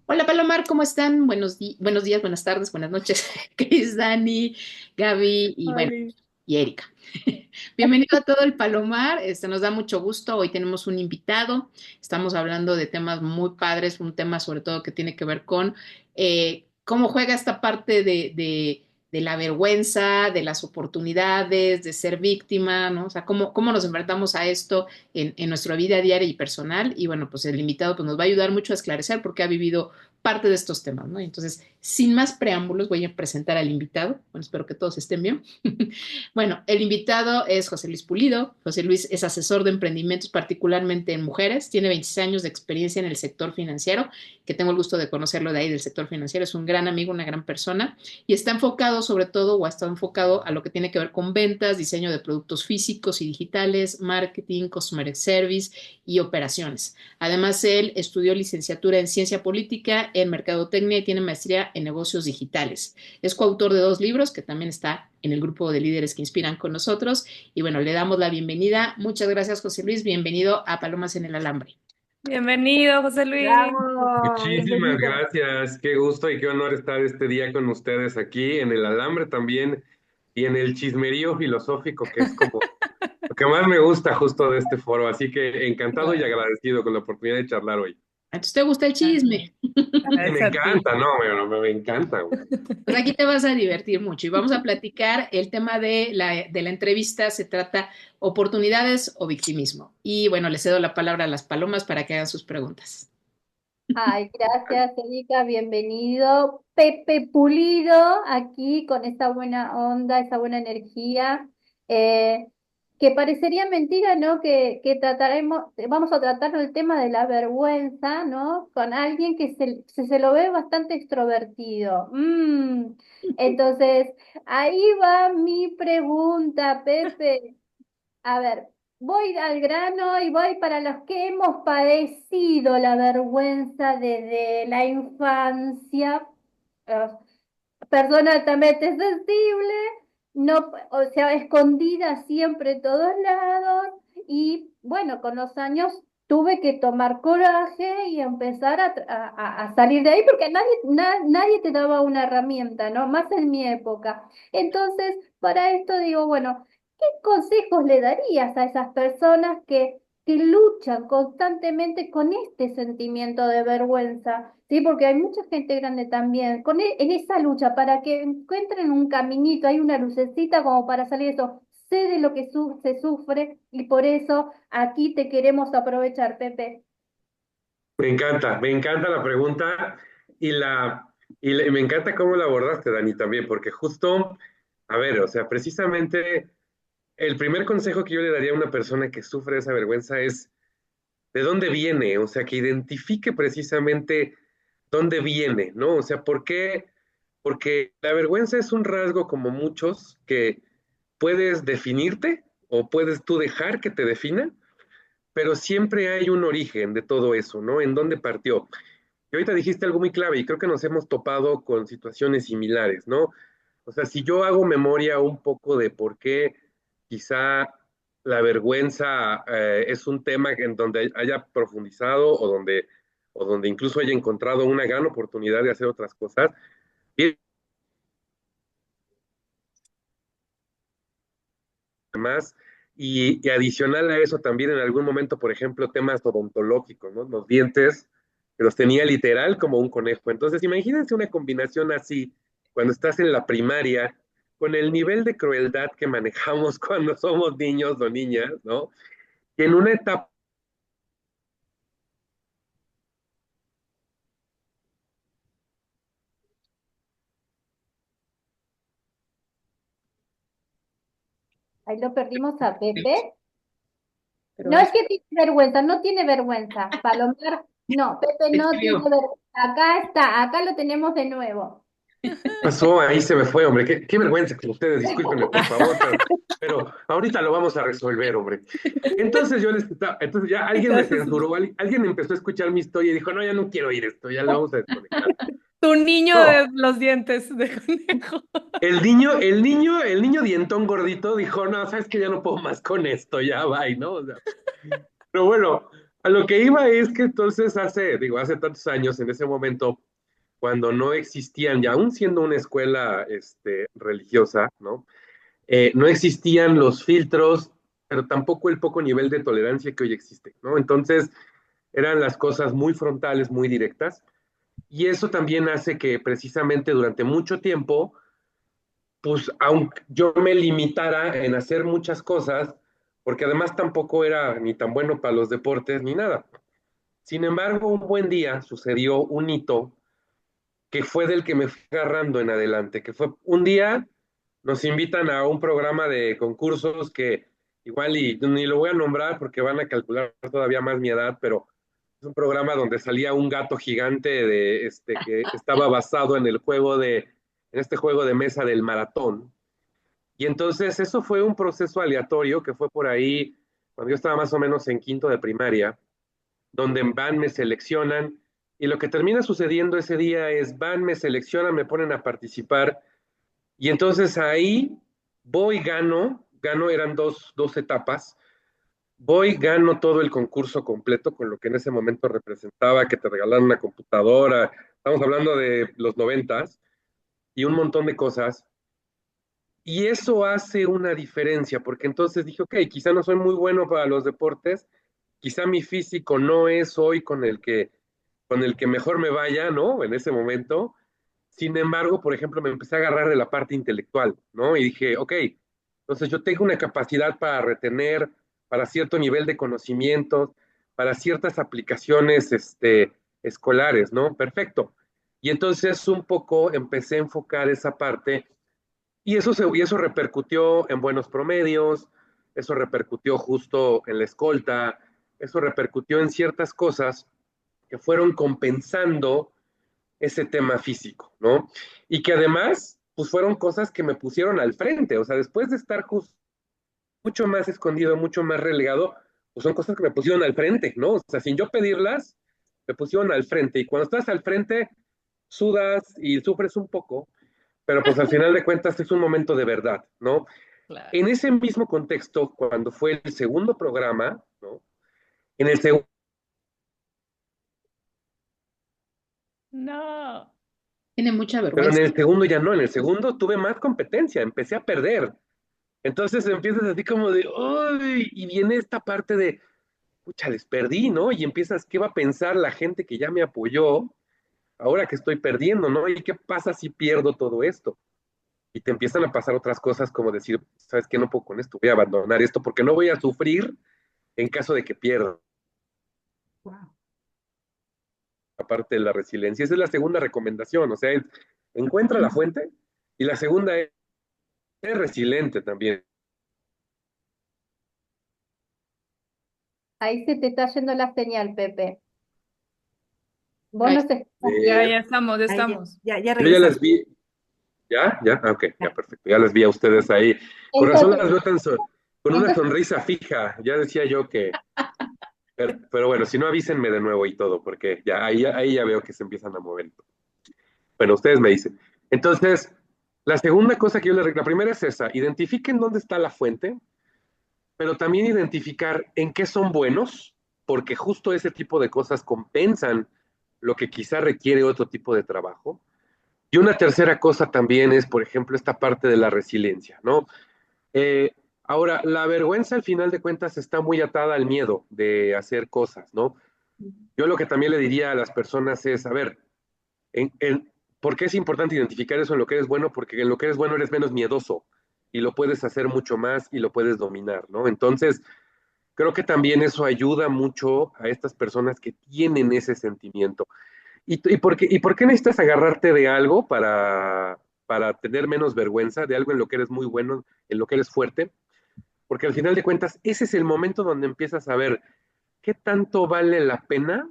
Hola Palomar, ¿cómo están? Buenos días, buenas tardes, buenas noches, Cris, Dani, Gaby y bueno, Oli. y Erika. Bienvenido a todo el Palomar, nos da mucho gusto. Hoy tenemos un invitado, estamos hablando de temas muy padres, un tema sobre todo que tiene que ver con cómo juega esta parte de la vergüenza, de las oportunidades, de ser víctima, ¿no? O sea, cómo nos enfrentamos a esto en nuestra vida diaria y personal. Y bueno, pues el invitado pues, nos va a ayudar mucho a esclarecer porque ha vivido parte de estos temas, ¿no? Entonces, sin más preámbulos, voy a presentar al invitado. Bueno, espero que todos estén bien. Bueno, el invitado es José Luis Pulido. José Luis es asesor de emprendimientos, particularmente en mujeres. Tiene 26 años de experiencia en el sector financiero, que tengo el gusto de conocerlo de ahí del sector financiero. Es un gran amigo, una gran persona y está enfocado sobre todo o ha estado enfocado a lo que tiene que ver con ventas, diseño de productos físicos y digitales, marketing, customer service y operaciones. Además, él estudió licenciatura en ciencia política, en mercadotecnia y tiene maestría en negocios digitales. Es coautor de dos libros que también está en el grupo de líderes que inspiran con nosotros. Y bueno, le damos la bienvenida. Muchas gracias, José Luis. Bienvenido a Palomas en el Alambre. Bienvenido, José Luis. Bravo, Muchísimas bienvenido. gracias, qué gusto y qué honor estar este día con ustedes aquí en el Alambre también y en el chismerío filosófico, que es como lo que más me gusta justo de este foro. Así que encantado y agradecido con la oportunidad de charlar hoy. ¿Entonces te gusta el chisme? Y me Es a ti. encanta, no, me encanta, güey. Pues aquí te vas a divertir mucho y vamos a platicar. El tema de la entrevista se trata oportunidades o victimismo. Y bueno, le cedo la palabra a las palomas para que hagan sus preguntas. Ay, gracias, Erika, bienvenido. Pepe Pulido, aquí con esa buena onda, esa buena energía, eh, que parecería mentira, ¿no? Que trataremos, vamos a tratar el tema de la vergüenza, ¿no? Con alguien que se lo ve bastante extrovertido. Entonces, ahí va mi pregunta, Pepe. A ver, voy al grano y voy para los que hemos padecido la vergüenza desde la infancia, eh, persona altamente sensible, no, o sea, escondida siempre en todos lados, y bueno, con los años tuve que tomar coraje y empezar a salir de ahí porque nadie te daba una herramienta, ¿no? Más en mi época. Entonces, para esto digo, bueno, ¿qué consejos le darías a esas personas que luchan constantemente con este sentimiento de vergüenza? Sí, porque hay mucha gente grande también en esa lucha para que encuentren un caminito, hay una lucecita como para salir de eso. Sé de lo que se sufre y por eso aquí te queremos aprovechar, Pepe. Me encanta la pregunta y me encanta cómo la abordaste, Dani, también, porque justo, a ver, o sea, precisamente el primer consejo que yo le daría a una persona que sufre esa vergüenza es de dónde viene, o sea, que identifique precisamente dónde viene, ¿no? O sea, ¿por qué? Porque la vergüenza es un rasgo como muchos que puedes definirte o puedes tú dejar que te defina, pero siempre hay un origen de todo eso, ¿no? ¿En dónde partió? Y ahorita dijiste algo muy clave y creo que nos hemos topado con situaciones similares, ¿no? O sea, si yo hago memoria un poco de por qué quizá la vergüenza es un tema en donde haya profundizado o donde incluso haya encontrado una gran oportunidad de hacer otras cosas, y demás, y adicional a eso también en algún momento, por ejemplo, temas odontológicos, ¿no? Los dientes, que los tenía literal como un conejo. Entonces, imagínense una combinación así, cuando estás en la primaria, con el nivel de crueldad que manejamos cuando somos niños o niñas, ¿no? Y en una etapa Ahí lo perdimos a Pepe. Pero No es que tiene vergüenza, no tiene vergüenza. Palomar, no, Pepe no tiene escribió. vergüenza. Acá está, acá lo tenemos de nuevo. pasó, ahí se me fue, hombre. Qué vergüenza con ustedes, discúlpenme, por favor, pero ahorita lo vamos a resolver, hombre. Entonces entonces ya alguien me Entonces, censuró, alguien empezó a escuchar mi historia y dijo, no, ya no quiero oír esto, ya lo vamos a desconectar. tu niño de No, los dientes de conejo. el niño dientón gordito dijo, no, sabes que ya no puedo más con esto, ya va, ¿no? O sea, pero bueno, A lo que iba es que entonces hace tantos años, en ese momento, cuando no existían, y aún siendo una escuela religiosa, ¿no? No existían los filtros, pero tampoco el poco nivel de tolerancia que hoy existe, ¿no? Entonces, eran las cosas muy frontales, muy directas, y eso también hace que precisamente durante mucho tiempo, pues, aunque yo me limitara en hacer muchas cosas, porque además tampoco era ni tan bueno para los deportes ni nada. Sin embargo, un buen día sucedió un hito que fue del que me fui agarrando en adelante, que fue un día nos invitan a un programa de concursos que igual y ni lo voy a nombrar porque van a calcular todavía más mi edad, pero es un programa donde salía un gato gigante que estaba basado en en este juego de mesa del maratón. Y entonces eso fue un proceso aleatorio que fue por ahí cuando yo estaba más o menos en quinto de primaria, donde van, me seleccionan, y lo que termina sucediendo ese día es van, me seleccionan, me ponen a participar, y entonces ahí voy, gano, eran dos etapas, voy, gano todo el concurso completo con lo que en ese momento representaba, que te regalaran una computadora, estamos hablando de los 90s, y un montón de cosas, y eso hace una diferencia, porque entonces dije, ok, quizá no soy muy bueno para los deportes, quizá mi físico no es hoy con el que mejor me vaya, ¿no? En ese momento. Sin embargo, por ejemplo, me empecé a agarrar de la parte intelectual, ¿no? Y dije, ok, entonces yo tengo una capacidad para retener, para cierto nivel de conocimientos, para ciertas aplicaciones, escolares, ¿no? Perfecto. Y entonces un poco empecé a enfocar esa parte y eso repercutió en buenos promedios, eso repercutió justo en la escolta, eso repercutió en ciertas cosas que fueron compensando ese tema físico, ¿no? Y que además, pues fueron cosas que me pusieron al frente, o sea, después de estar mucho más escondido, mucho más relegado, pues son cosas que me pusieron al frente, ¿no? O sea, sin yo pedirlas, me pusieron al frente. Y cuando estás al frente, sudas y sufres un poco, pero pues al final de cuentas es un momento de verdad, ¿no? Claro. En ese mismo contexto, cuando fue el segundo programa, ¿no? En el segundo, No. Tiene mucha pero en vergüenza. el segundo ya no, en el segundo tuve más competencia, empecé a perder. Entonces empiezas así como de, ¡ay! Y viene esta parte de, pucha, les perdí, ¿no? Y empiezas, ¿qué va a pensar la gente que ya me apoyó ahora que estoy perdiendo, ¿no? ¿Y qué pasa si pierdo todo esto? Y te empiezan a pasar otras cosas como decir, ¿sabes qué? No puedo con esto, voy a abandonar esto porque no voy a sufrir en caso de que pierda. Wow. Aparte de la resiliencia. Esa es la segunda recomendación, o sea, encuentra la fuente y la segunda es ser resiliente también. Ahí se te está yendo la señal, Pepe. Vos Ay, no se Ya, Eh, ya estamos, ya Ahí estamos. ya yo ya las regresamos. vi, ¿ya? ¿Ya? Ah, ok, ya, Ya. perfecto, ya las vi a ustedes ahí. Con razón Entonces, las veo con una entonces, sonrisa fija, ya decía yo que, pero bueno, si no avísenme de nuevo y todo, porque ya ahí ya veo que se empiezan a mover. Bueno, ustedes me dicen. Entonces, la segunda cosa que la primera es esa, identifiquen dónde está la fuente, pero también identificar en qué son buenos, porque justo ese tipo de cosas compensan lo que quizá requiere otro tipo de trabajo. Y una tercera cosa también es, por ejemplo, esta parte de la resiliencia, ¿no? Eh, Ahora, la vergüenza al final de cuentas está muy atada al miedo de hacer cosas, ¿no? Yo lo que también le diría a las personas es, a ver, ¿por qué es importante identificar eso en lo que eres bueno? Porque en lo que eres bueno eres menos miedoso y lo puedes hacer mucho más y lo puedes dominar, ¿no? Entonces, creo que también eso ayuda mucho a estas personas que tienen ese sentimiento. ¿Y por qué necesitas agarrarte de algo para tener menos vergüenza, de algo en lo que eres muy bueno, en lo que eres fuerte? Porque al final de cuentas, ese es el momento donde empiezas a ver qué tanto vale la pena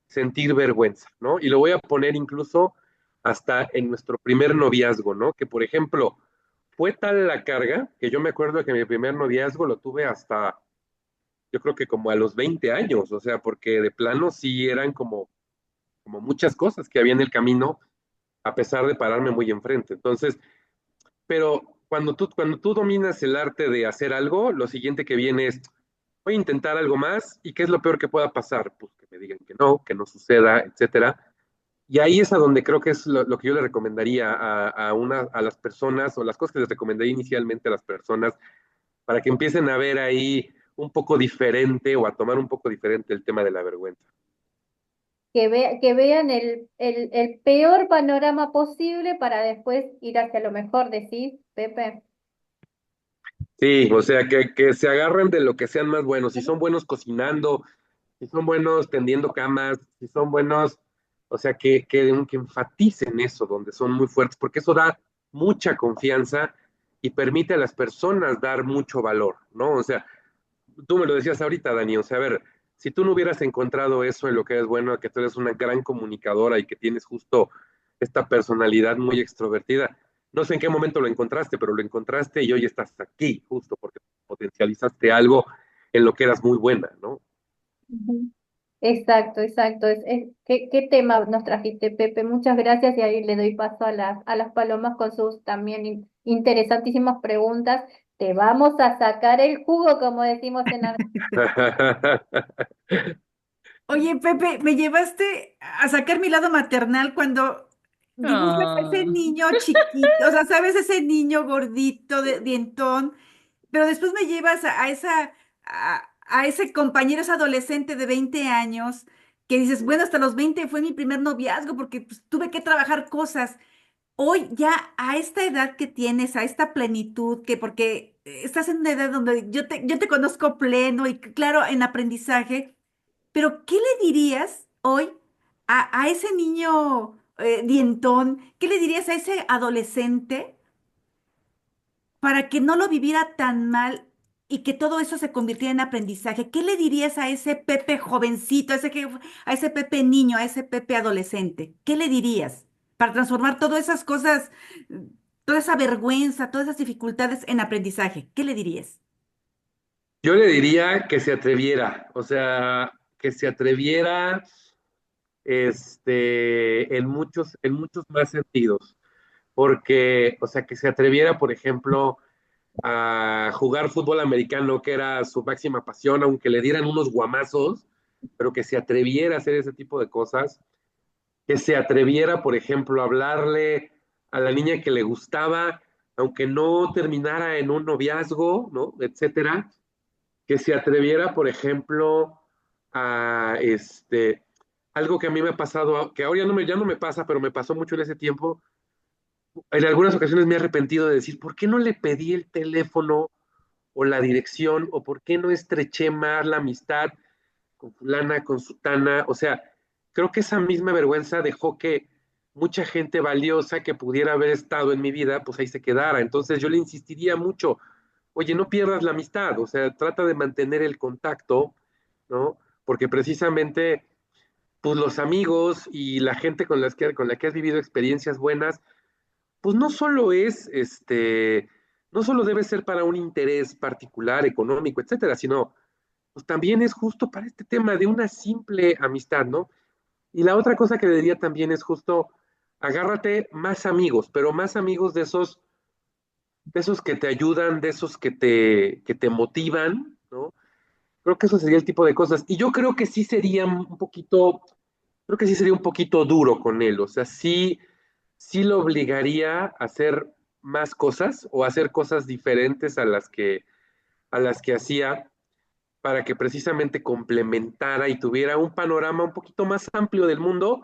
sentir vergüenza, ¿no? Y lo voy a poner incluso hasta en nuestro primer noviazgo, ¿no? Que por ejemplo, fue tal la carga que yo me acuerdo que mi primer noviazgo lo tuve hasta, yo creo que como a los 20 años, o sea, porque de plano sí eran como muchas cosas que había en el camino, a pesar de pararme muy enfrente. Entonces, pero cuando tú dominas el arte de hacer algo, lo siguiente que viene es, voy a intentar algo más y qué es lo peor que pueda pasar, pues que me digan que no suceda, etcétera. Y ahí es a donde creo que es lo que yo le recomendaría a las personas, o las cosas que les recomendaría inicialmente a las personas, para que empiecen a ver ahí un poco diferente o a tomar un poco diferente el tema de la vergüenza. Que vean el peor panorama posible para después ir hacia lo mejor, decís, Pepe. Sí, o sea, que se agarren de lo que sean más buenos. Si son buenos cocinando, si son buenos tendiendo camas, si son buenos, o sea, que enfaticen eso, donde son muy fuertes, porque eso da mucha confianza y permite a las personas dar mucho valor, ¿no? O sea, tú me lo decías ahorita, Dani, o sea, a ver, si tú no hubieras encontrado eso en lo que es bueno, que tú eres una gran comunicadora y que tienes justo esta personalidad muy extrovertida, no sé en qué momento lo encontraste, pero lo encontraste y hoy estás aquí, justo porque potencializaste algo en lo que eras muy buena, ¿no? Ujú. Exacto, exacto. ¿Qué tema nos trajiste, Pepe? Muchas gracias y ahí le doy paso a las palomas con sus también interesantísimas preguntas. Te vamos a sacar el jugo, como decimos en Argentina. Oye, Pepe, me llevaste a sacar mi lado maternal cuando dibujas a ese Ah, niño chiquito, o sea, ¿sabes? Ese niño gordito, dientón, pero después me llevas a ese compañero, ese adolescente de 20 años, que dices, bueno, hasta los 20 fue mi primer noviazgo porque pues, tuve que trabajar cosas. Hoy ya a esta edad que tienes, a esta plenitud, que porque estás en una edad donde yo te conozco pleno y claro, en aprendizaje, pero ¿qué le dirías hoy a ese niño dientón? ¿Qué le dirías a ese adolescente para que no lo viviera tan mal y que todo eso se convirtiera en aprendizaje? ¿Qué le dirías a ese Pepe jovencito, a ese Pepe niño, a ese Pepe adolescente? ¿Qué le dirías para transformar todas esas cosas, toda esa vergüenza, todas esas dificultades en aprendizaje? ¿Qué le dirías? Yo le diría que se atreviera, o sea, que se atreviera en muchos más sentidos, porque, o sea, que se atreviera, por ejemplo, a jugar fútbol americano, que era su máxima pasión, aunque le dieran unos guamazos, pero que se atreviera a hacer ese tipo de cosas, que se atreviera, por ejemplo, a hablarle a la niña que le gustaba, aunque no terminara en un noviazgo, ¿no? Etcétera, que se atreviera, por ejemplo, a algo que a mí me ha pasado, que ahora ya no me pasa, pero me pasó mucho en ese tiempo. En algunas ocasiones me he arrepentido de decir, ¿por qué no le pedí el teléfono o la dirección, o por qué no estreché más la amistad con fulana, con sutana? O sea, creo que esa misma vergüenza dejó que mucha gente valiosa que pudiera haber estado en mi vida, pues ahí se quedara. Entonces yo le insistiría mucho, oye, no pierdas la amistad, o sea, trata de mantener el contacto, ¿no? Porque precisamente, pues los amigos y la gente con la que has vivido experiencias buenas, pues no solo no solo debe ser para un interés particular, económico, etcétera, sino pues también es justo para este tema de una simple amistad, ¿no? Y la otra cosa que le diría también es justo, agárrate más amigos, pero más amigos de esos que te ayudan, de esos que te motivan, ¿no? Creo que eso sería el tipo de cosas. Y yo creo que sí sería un poquito, creo que sí sería un poquito duro con él, o sea, sí lo obligaría a hacer más cosas o a hacer cosas diferentes a las que hacía para que precisamente complementara y tuviera un panorama un poquito más amplio del mundo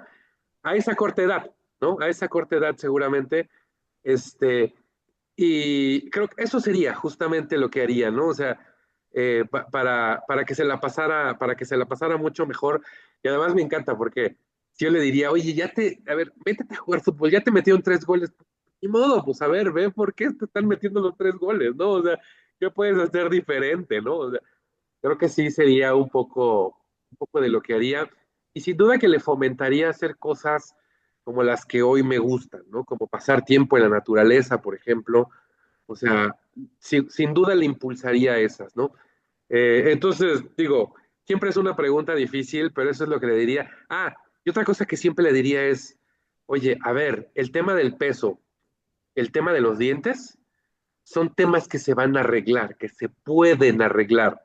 a esa corta edad, ¿no? A esa corta edad seguramente, este, y creo que eso sería justamente lo que haría, ¿no? O sea, para que se la pasara, para que se la pasara mucho mejor. Y además me encanta porque si yo le diría, oye, a ver, métete a jugar fútbol, ya te metieron 3 goles. Ni modo, pues a ver, ve por qué te están metiendo los 3 goles, ¿no? O sea, ¿qué puedes hacer diferente, no? O sea, creo que sí sería un poco de lo que haría. Y sin duda que le fomentaría hacer cosas como las que hoy me gustan, ¿no? Como pasar tiempo en la naturaleza, por ejemplo. O sea, sin duda le impulsaría esas, ¿no? Entonces, digo, siempre es una pregunta difícil, pero eso es lo que le diría. Ah, y otra cosa que siempre le diría es, oye, a ver, el tema del peso, el tema de los dientes, son temas que se van a arreglar, que se pueden arreglar.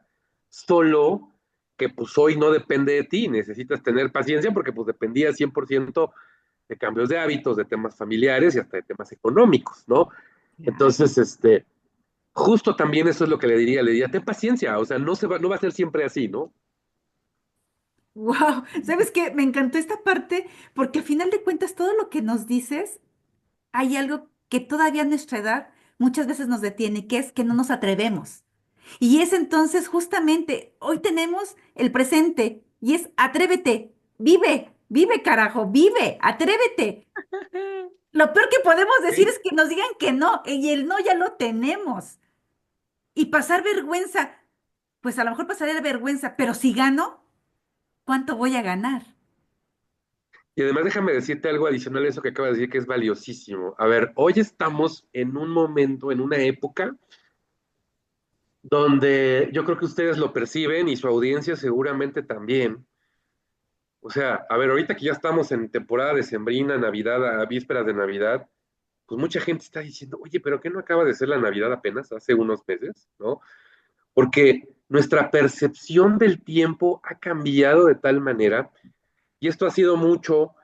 solo que pues hoy no depende de ti, necesitas tener paciencia porque pues dependía 100% de cambios de hábitos, de temas familiares y hasta de temas económicos, ¿no? Claro. Entonces, justo también eso es lo que le diría, ten paciencia, o sea, no va a ser siempre así, ¿no? Wow, ¿sabes qué? Me encantó esta parte porque al final de cuentas todo lo que nos dices, hay algo que todavía a nuestra edad muchas veces nos detiene, que es que no nos atrevemos. Y es entonces justamente, hoy tenemos el presente y es atrévete, vive, vive carajo, vive, atrévete. Lo peor que podemos decir Sí. es que nos digan que no, y el no ya lo tenemos. Y pasar vergüenza, pues a lo mejor pasaré vergüenza, pero si gano, ¿cuánto voy a ganar? Y además déjame decirte algo adicional a eso que acaba de decir que es valiosísimo. A ver, hoy estamos en un momento, en una época donde yo creo que ustedes lo perciben y su audiencia seguramente también. O sea, a ver, ahorita que ya estamos en temporada decembrina, Navidad, a vísperas de Navidad, pues mucha gente está diciendo, oye, pero ¿qué no acaba de ser la Navidad apenas hace unos meses, ¿no? Porque nuestra percepción del tiempo ha cambiado de tal manera, y esto ha sido mucho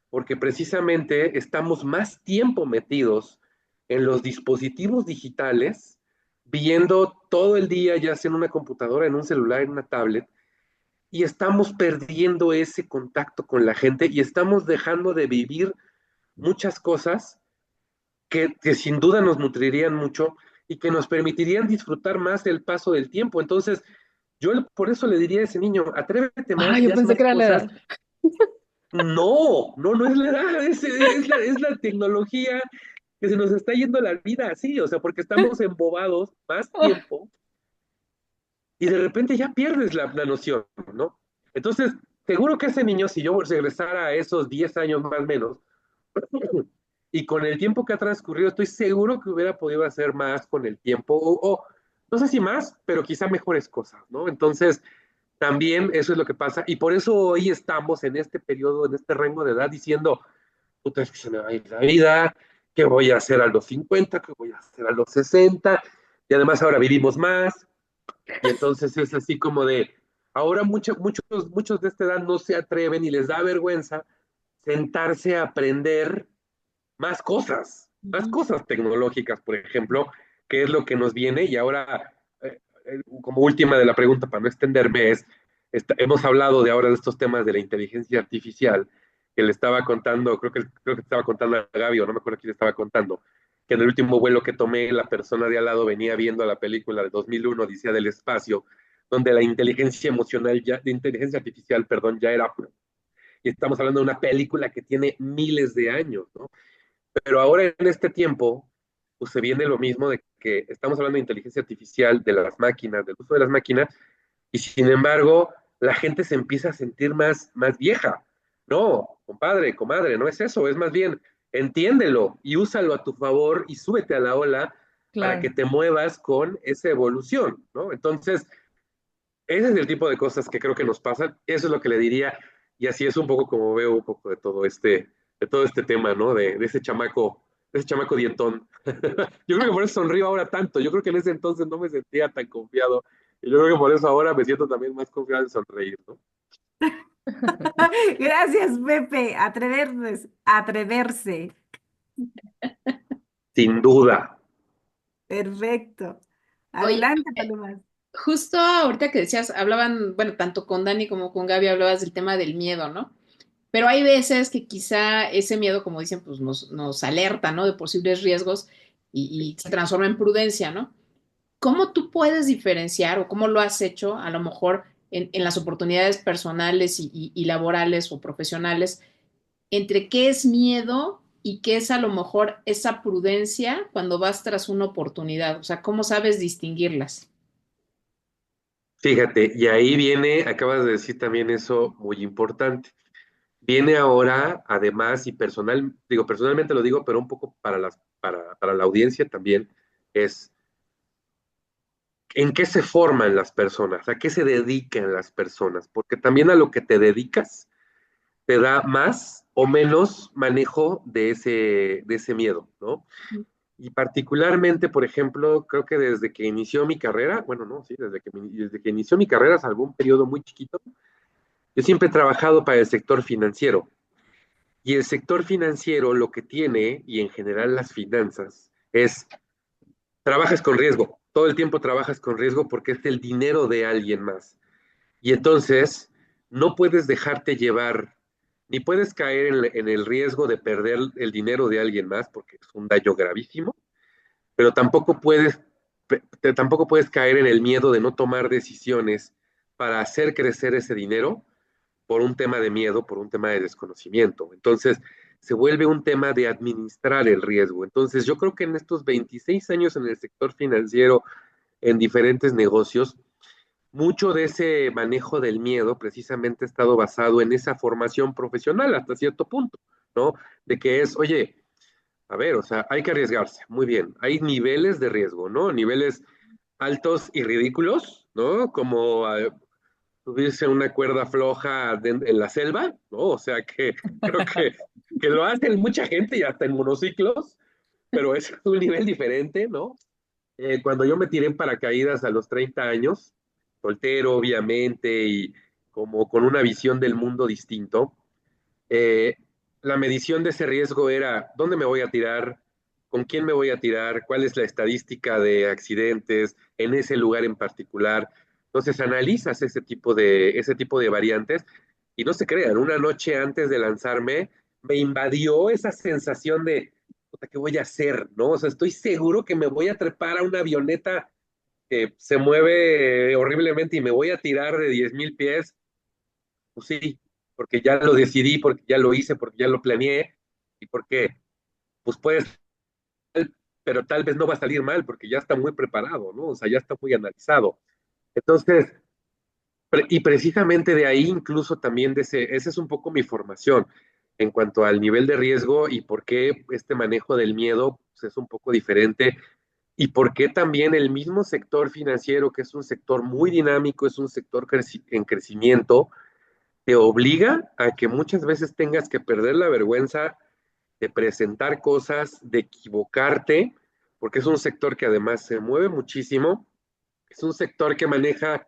porque precisamente estamos más tiempo metidos en los dispositivos digitales, viendo todo el día, ya sea en una computadora, en un celular, en una tablet, y estamos perdiendo ese contacto con la gente y estamos dejando de vivir muchas cosas que sin duda nos nutrirían mucho y que nos permitirían disfrutar más del paso del tiempo. Entonces, yo por eso le diría a ese niño, atrévete Ah, más y yo haz pensé que más era la cosas. edad. No es la edad, es la tecnología que se nos está yendo la vida así, o sea, porque estamos embobados más Oh, tiempo y de repente ya pierdes la noción, ¿no? Entonces, seguro que ese niño, si yo regresara a esos 10 años más o menos, y con el tiempo que ha transcurrido, estoy seguro que hubiera podido hacer más con el tiempo, o no sé si más, pero quizá mejores cosas, ¿no? Entonces, también eso es lo que pasa, y por eso hoy estamos en este periodo, en este rango de edad, diciendo, puta, es que se me va a ir la vida, ¿qué voy a hacer a los 50? ¿Qué voy a hacer a los 60? Y además ahora vivimos más, y entonces es así como de, ahora muchos de esta edad no se atreven y les da vergüenza sentarse a aprender más ujú. cosas tecnológicas, por ejemplo, que es lo que nos viene. Y ahora, como última de la pregunta, para no extenderme, hemos hablado de ahora de estos temas de la inteligencia artificial, que le estaba contando, creo que estaba contando a Gaby, o no me acuerdo quién le estaba contando, que en el último vuelo que tomé, la persona de al lado venía viendo la película de 2001, Odisea del Espacio, donde la inteligencia emocional, de inteligencia artificial, perdón, ya era, y estamos hablando de una película que tiene miles de años, ¿no? Pero ahora en este tiempo, pues se viene lo mismo de que estamos hablando de inteligencia artificial, de las máquinas, del uso de las máquinas, y sin embargo, la gente se empieza a sentir más vieja. No, compadre, comadre, no es eso, es más bien, entiéndelo y úsalo a tu favor y súbete a la ola para que Claro. te muevas con esa evolución, ¿no? Entonces, ese es el tipo de cosas que creo que nos pasan, eso es lo que le diría, y así es un poco como veo un poco de todo este tema, ¿no? De ese chamaco dientón. Yo creo que por eso sonrío ahora tanto, yo creo que en ese entonces no me sentía tan confiado, y yo creo que por eso ahora me siento también más confiado en sonreír, ¿no? Gracias, Pepe. Atreverse, atreverse. Sin duda. Perfecto. Oye, Adelante, Paloma. justo ahorita que decías, hablaban, bueno, tanto con Dani como con Gaby hablabas del tema del miedo, ¿no? Pero hay veces que quizá ese miedo, como dicen, pues nos alerta, ¿no? De posibles riesgos y se transforma en prudencia, ¿no? ¿Cómo tú puedes diferenciar o cómo lo has hecho a lo mejor en las oportunidades personales y laborales o profesionales entre qué es miedo y qué es a lo mejor esa prudencia cuando vas tras una oportunidad? O sea, ¿cómo sabes distinguirlas? Fíjate, y ahí viene, acabas de decir también eso muy importante. Viene ahora, además, y personalmente lo digo, pero un poco para la audiencia también, es en qué se forman las personas, a qué se dedican las personas, porque también a lo que te dedicas te da más o menos manejo de ese miedo, ¿no? Y particularmente, por ejemplo, creo que desde que inició mi carrera, bueno, no, sí, desde que inició mi carrera, salvo un periodo muy chiquito, yo siempre he trabajado para el sector financiero. Y el sector financiero lo que tiene, y en general las finanzas, es trabajas con riesgo. Todo el tiempo trabajas con riesgo porque es el dinero de alguien más. Y entonces no puedes dejarte llevar, ni puedes caer en el riesgo de perder el dinero de alguien más, porque es un daño gravísimo, pero tampoco puedes caer en el miedo de no tomar decisiones para hacer crecer ese dinero por un tema de miedo, por un tema de desconocimiento. Entonces, se vuelve un tema de administrar el riesgo. Entonces, yo creo que en estos 26 años en el sector financiero, en diferentes negocios, mucho de ese manejo del miedo precisamente ha estado basado en esa formación profesional hasta cierto punto, ¿no? De que es, oye, a ver, o sea, hay que arriesgarse, muy bien. Hay niveles de riesgo, ¿no? Niveles altos y ridículos, ¿no? Como subirse a una cuerda floja en la selva, ¿no? O sea, que creo que lo hacen mucha gente y hasta en monociclos, pero es un nivel diferente, ¿no? Cuando yo me tiré en paracaídas a los 30 años, soltero, obviamente, y como con una visión del mundo distinto, eh, la medición de ese riesgo era dónde me voy a tirar, con quién me voy a tirar, cuál es la estadística de accidentes en ese lugar en particular. Entonces analizas ese tipo de variantes y no se crean, una noche antes de lanzarme me invadió esa sensación de, puta, ¿qué voy a hacer? ¿No? O sea, estoy seguro que me voy a trepar a una avioneta que se mueve horriblemente y me voy a tirar de 10,000 pies. Pues sí, porque ya lo decidí, porque ya lo hice, porque ya lo planeé y porque, pues puedes, pero tal vez no va a salir mal porque ya está muy preparado, ¿no? O sea, ya está muy analizado. Entonces, y precisamente de ahí incluso también esa es un poco mi formación en cuanto al nivel de riesgo y por qué este manejo del miedo pues, es un poco diferente y por qué también el mismo sector financiero, que es un sector muy dinámico, es un sector en crecimiento, te obliga a que muchas veces tengas que perder la vergüenza de presentar cosas, de equivocarte, porque es un sector que además se mueve muchísimo, es un sector que maneja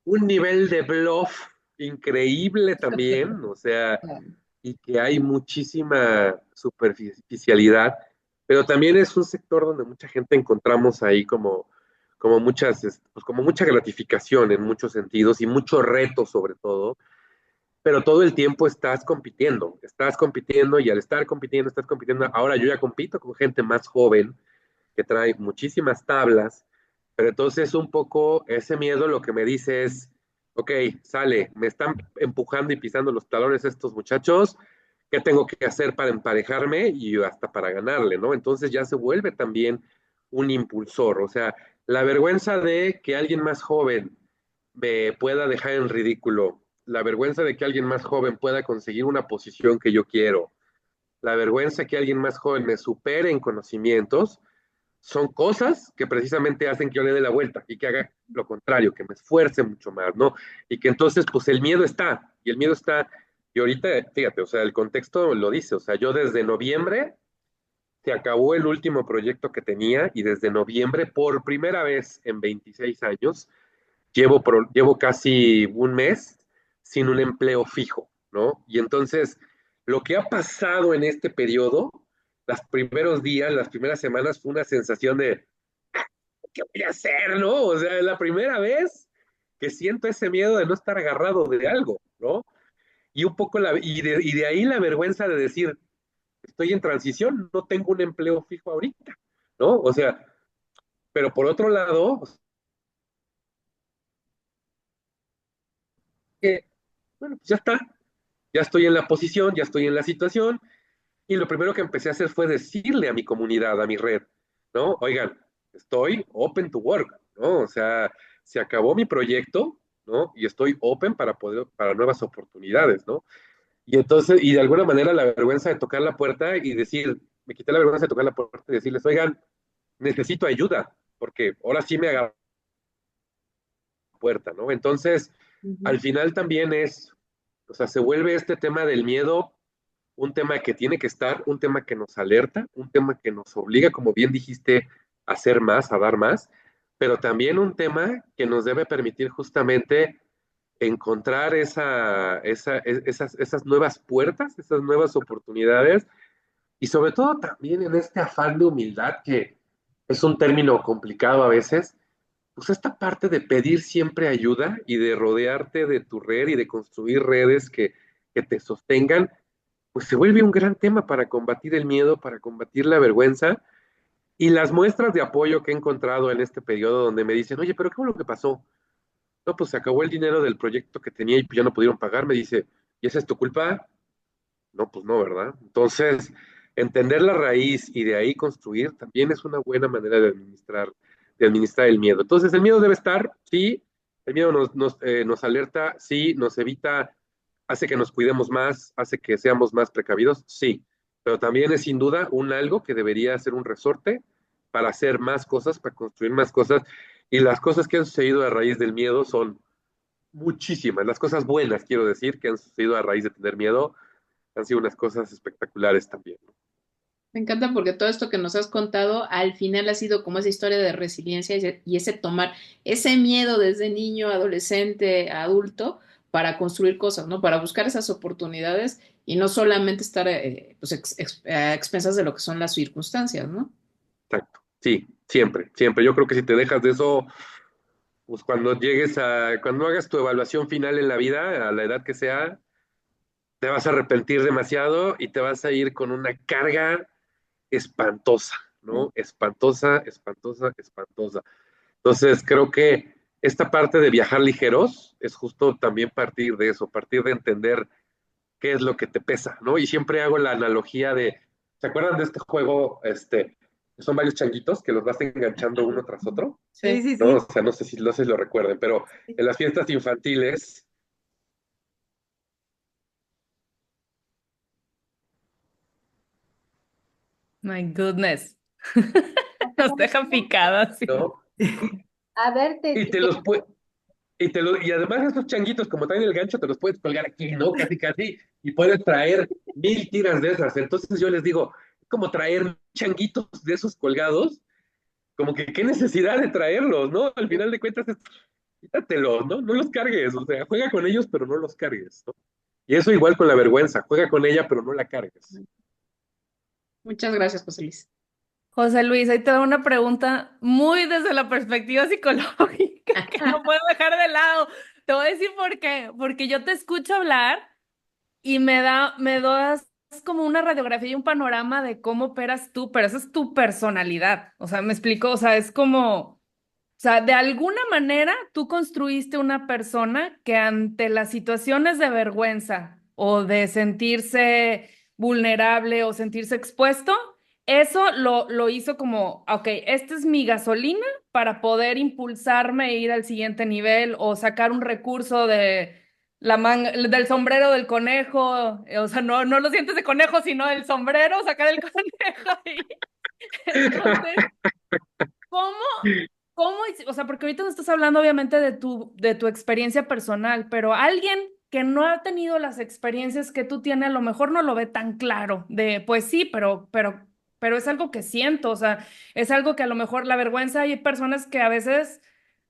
un nivel de bluff increíble también, o sea, y que hay muchísima superficialidad, pero también es un sector donde mucha gente encontramos ahí como mucha gratificación en muchos sentidos y mucho reto sobre todo, pero todo el tiempo estás compitiendo y al estar compitiendo, estás compitiendo. Ahora yo ya compito con gente más joven que trae muchísimas tablas, pero entonces un poco ese miedo lo que me dice es, ok, sale, me están empujando y pisando los talones estos muchachos, ¿qué tengo que hacer para emparejarme y hasta para ganarle, ¿no? Entonces ya se vuelve también un impulsor, o sea, la vergüenza de que alguien más joven me pueda dejar en ridículo, la vergüenza de que alguien más joven pueda conseguir una posición que yo quiero, la vergüenza que alguien más joven me supere en conocimientos, son cosas que precisamente hacen que yo le dé la vuelta y que haga lo contrario, que me esfuerce mucho más, ¿no? Y que entonces, pues el miedo está, y el miedo está, y ahorita, fíjate, o sea, el contexto lo dice, o sea, yo desde noviembre se acabó el último proyecto que tenía y desde noviembre, por primera vez en 26 años, llevo casi un mes sin un empleo fijo, ¿no? Y entonces, lo que ha pasado en este periodo, los primeros días, las primeras semanas, fue una sensación de, ¿qué voy a hacer, no? O sea, es la primera vez que siento ese miedo de no estar agarrado de algo, ¿no? Y un poco y de ahí la vergüenza de decir, estoy en transición, no tengo un empleo fijo ahorita, ¿no? O sea, pero por otro lado, bueno, pues ya está, ya estoy en la posición, ya estoy en la situación, y lo primero que empecé a hacer fue decirle a mi comunidad, a mi red, ¿no? Oigan, estoy open to work, ¿no? O sea, se acabó mi proyecto, ¿no? Y estoy open para nuevas oportunidades, ¿no? Y entonces, y de alguna manera la vergüenza de tocar la puerta y decir, me quité la vergüenza de tocar la puerta y decirles, oigan, necesito ayuda, porque ahora sí me agarro la puerta, ¿no? Entonces, Ujú. al final también o sea, se vuelve este tema del miedo un tema que tiene que estar, un tema que nos alerta, un tema que nos obliga, como bien dijiste, a hacer más, a dar más, pero también un tema que nos debe permitir justamente encontrar esas nuevas puertas, esas nuevas oportunidades y sobre todo también en este afán de humildad que es un término complicado a veces, pues esta parte de pedir siempre ayuda y de rodearte de tu red y de construir redes que te sostengan, pues se vuelve un gran tema para combatir el miedo, para combatir la vergüenza y las muestras de apoyo que he encontrado en este periodo donde me dicen, oye, pero ¿qué fue lo que pasó? No, pues se acabó el dinero del proyecto que tenía y pues ya no pudieron pagar, me dice, ¿y esa es tu culpa? No, pues no, ¿verdad? Entonces, entender la raíz y de ahí construir también es una buena manera de administrar el miedo. Entonces, el miedo debe estar, sí, el miedo nos alerta, sí, nos evita, hace que nos cuidemos más, hace que seamos más precavidos, sí, pero también es sin duda un algo que debería ser un resorte para hacer más cosas, para construir más cosas, y las cosas que han sucedido a raíz del miedo son muchísimas, las cosas buenas, quiero decir, que han sucedido a raíz de tener miedo han sido unas cosas espectaculares también, ¿no? Me encanta porque todo esto que nos has contado al final ha sido como esa historia de resiliencia y ese tomar ese miedo desde niño, adolescente, adulto para construir cosas, ¿no? Para buscar esas oportunidades y no solamente estar pues a expensas de lo que son las circunstancias, ¿no? Exacto. Sí, siempre, siempre. Yo creo que si te dejas de eso, pues cuando hagas tu evaluación final en la vida, a la edad que sea, te vas a arrepentir demasiado y te vas a ir con una carga espantosa, ¿no? Espantosa, espantosa, espantosa. Entonces, creo que esta parte de viajar ligeros es justo también partir de eso, partir de entender qué es lo que te pesa, ¿no? Y siempre hago la analogía de, ¿se acuerdan de este juego, que son varios changuitos que los vas enganchando uno tras otro? Sí, Sí. sí, ¿No? O sí. sea, no sé si lo recuerden, pero en las fiestas infantiles, My goodness. Nos dejan picadas. Sí. ¿no? A ver, Y te los puedes, y además esos changuitos, como traen el gancho, te los puedes colgar aquí, ¿no? Casi, casi, y puedes traer 1000 tiras de esas. Entonces yo les digo, es como traer changuitos de esos colgados, como que qué necesidad de traerlos, ¿no? Al final de cuentas es quítatelos, ¿no? No los cargues, o sea, juega con ellos, pero no los cargues, ¿no? Y eso igual con la vergüenza, juega con ella, pero no la cargues. Muchas gracias, José Luis. José Luis, ahí te doy una pregunta muy desde la perspectiva psicológica que no puedo dejar de lado. Te voy a decir por qué. Porque yo te escucho hablar y me das como una radiografía y un panorama de cómo operas tú, pero esa es tu personalidad. O sea, me explico, o sea, es como, o sea, de alguna manera tú construiste una persona que ante las situaciones de vergüenza o de sentirse vulnerable o sentirse expuesto, eso lo hizo como, ok, esta es mi gasolina para poder impulsarme e ir al siguiente nivel o sacar un recurso de la manga, del sombrero del conejo, o sea, no los dientes de conejo, sino el sombrero, sacar el conejo ahí. Entonces, ¿cómo? O sea, porque ahorita no estás hablando obviamente de tu experiencia personal, pero alguien que no ha tenido las experiencias que tú tienes, a lo mejor no lo ve tan claro, de pues sí, pero es algo que siento, o sea, es algo que a lo mejor la vergüenza, hay personas que a veces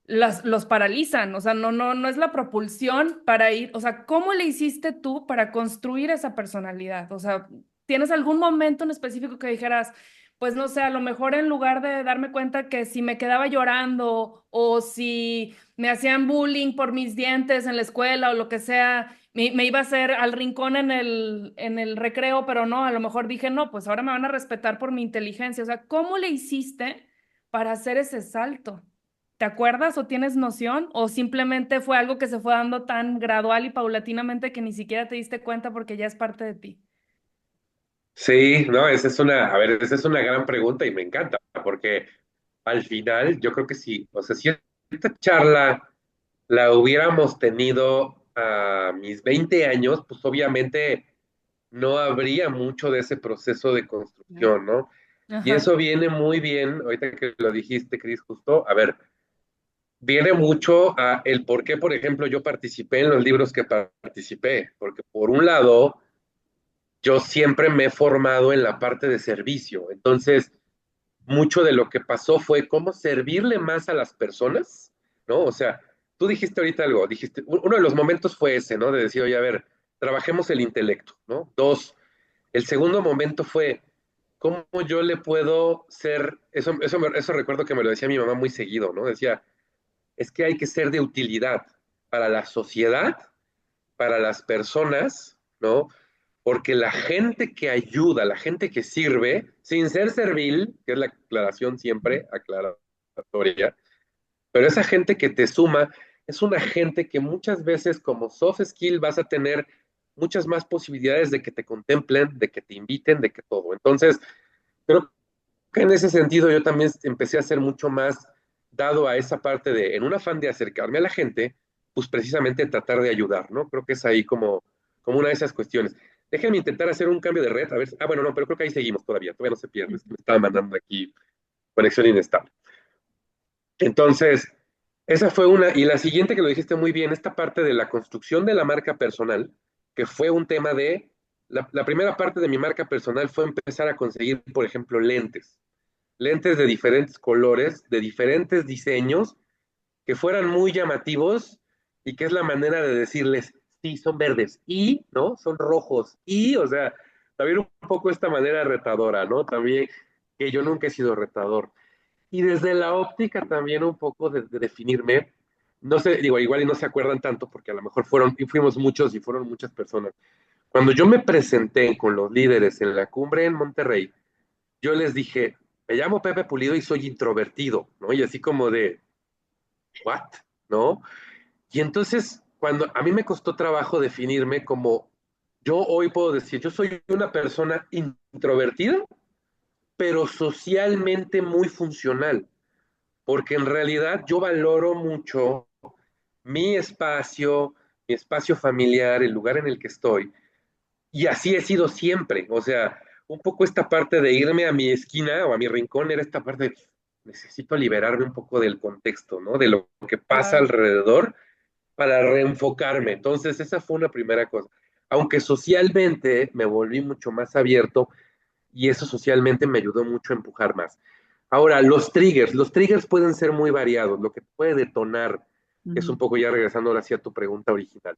los paralizan, o sea, no es la propulsión para ir, o sea, ¿cómo le hiciste tú para construir esa personalidad? O sea, ¿tienes algún momento en específico que dijeras, pues no sé, a lo mejor en lugar de darme cuenta que si me quedaba llorando o si me hacían bullying por mis dientes en la escuela o lo que sea, me iba a hacer al rincón en el recreo, pero no, a lo mejor dije, no, pues ahora me van a respetar por mi inteligencia. O sea, ¿cómo le hiciste para hacer ese salto? ¿Te acuerdas o tienes noción? ¿O simplemente fue algo que se fue dando tan gradual y paulatinamente que ni siquiera te diste cuenta porque ya es parte de ti? Sí, no, esa es una gran pregunta y me encanta, porque al final yo creo que sí, o sea, si esta charla la hubiéramos tenido a mis 20 años, pues obviamente no habría mucho de ese proceso de construcción, ¿no? Y Ajá, eso viene muy bien, ahorita que lo dijiste, Cris, justo, a ver, viene mucho a el por qué, por ejemplo, yo participé en los libros que participé, porque por un lado, yo siempre me he formado en la parte de servicio. Entonces, mucho de lo que pasó fue cómo servirle más a las personas, ¿no? O sea, tú dijiste ahorita algo, dijiste, uno de los momentos fue ese, ¿no? De decir, oye, a ver, trabajemos el intelecto, ¿no? Dos, el segundo momento fue, ¿cómo yo le puedo ser, eso recuerdo que me lo decía mi mamá muy seguido, ¿no? Decía, es que hay que ser de utilidad para la sociedad, para las personas, ¿no? Porque la gente que ayuda, la gente que sirve, sin ser servil, que es la aclaración siempre, aclaratoria, pero esa gente que te suma es una gente que muchas veces como soft skill vas a tener muchas más posibilidades de que te contemplen, de que te inviten, de que todo. Entonces, creo que en ese sentido yo también empecé a ser mucho más dado a esa parte de, en un afán de acercarme a la gente, pues precisamente tratar de ayudar, ¿no? Creo que es ahí como una de esas cuestiones. Déjenme intentar hacer un cambio de red, a ver, bueno, no, pero creo que ahí seguimos todavía no se pierde, es que me estaba mandando aquí conexión inestable. Entonces, esa fue una, y la siguiente que lo dijiste muy bien, esta parte de la construcción de la marca personal, que fue un tema de, la primera parte de mi marca personal fue empezar a conseguir, por ejemplo, lentes de diferentes colores, de diferentes diseños, que fueran muy llamativos y que es la manera de decirles, sí, son verdes y, ¿no? Son rojos y, o sea, también un poco esta manera retadora, ¿no? También que yo nunca he sido retador. Y desde la óptica también un poco de definirme, no sé, digo, igual y no se acuerdan tanto porque a lo mejor fueron, y fuimos muchos y fueron muchas personas. Cuando yo me presenté con los líderes en la cumbre en Monterrey, yo les dije, me llamo Pepe Pulido y soy introvertido, ¿no? Y así como de, ¿what? ¿No? Y entonces, cuando a mí me costó trabajo definirme como, yo hoy puedo decir, yo soy una persona introvertida, pero socialmente muy funcional, porque en realidad yo valoro mucho mi espacio familiar, el lugar en el que estoy, y así he sido siempre. O sea, un poco esta parte de irme a mi esquina o a mi rincón era esta parte de necesito liberarme un poco del contexto, ¿no? De lo que pasa Claro. alrededor para reenfocarme. Entonces, esa fue una primera cosa. Aunque socialmente me volví mucho más abierto y eso socialmente me ayudó mucho a empujar más. Ahora, los triggers pueden ser muy variados, lo que puede detonar, que es un poco ya regresando ahora sí a tu pregunta original.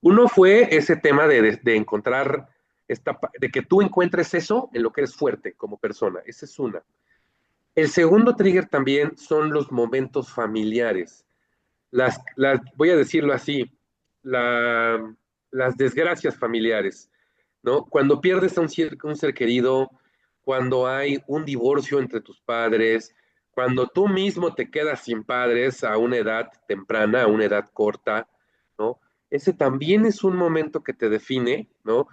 Uno fue ese tema de encontrar, de que tú encuentres eso en lo que eres fuerte como persona, esa es una. El segundo trigger también son los momentos familiares. Voy a decirlo así, las desgracias familiares, ¿no? Cuando pierdes a un ser querido, cuando hay un divorcio entre tus padres, cuando tú mismo te quedas sin padres a una edad temprana, a una edad corta, ¿no? Ese también es un momento que te define, ¿no?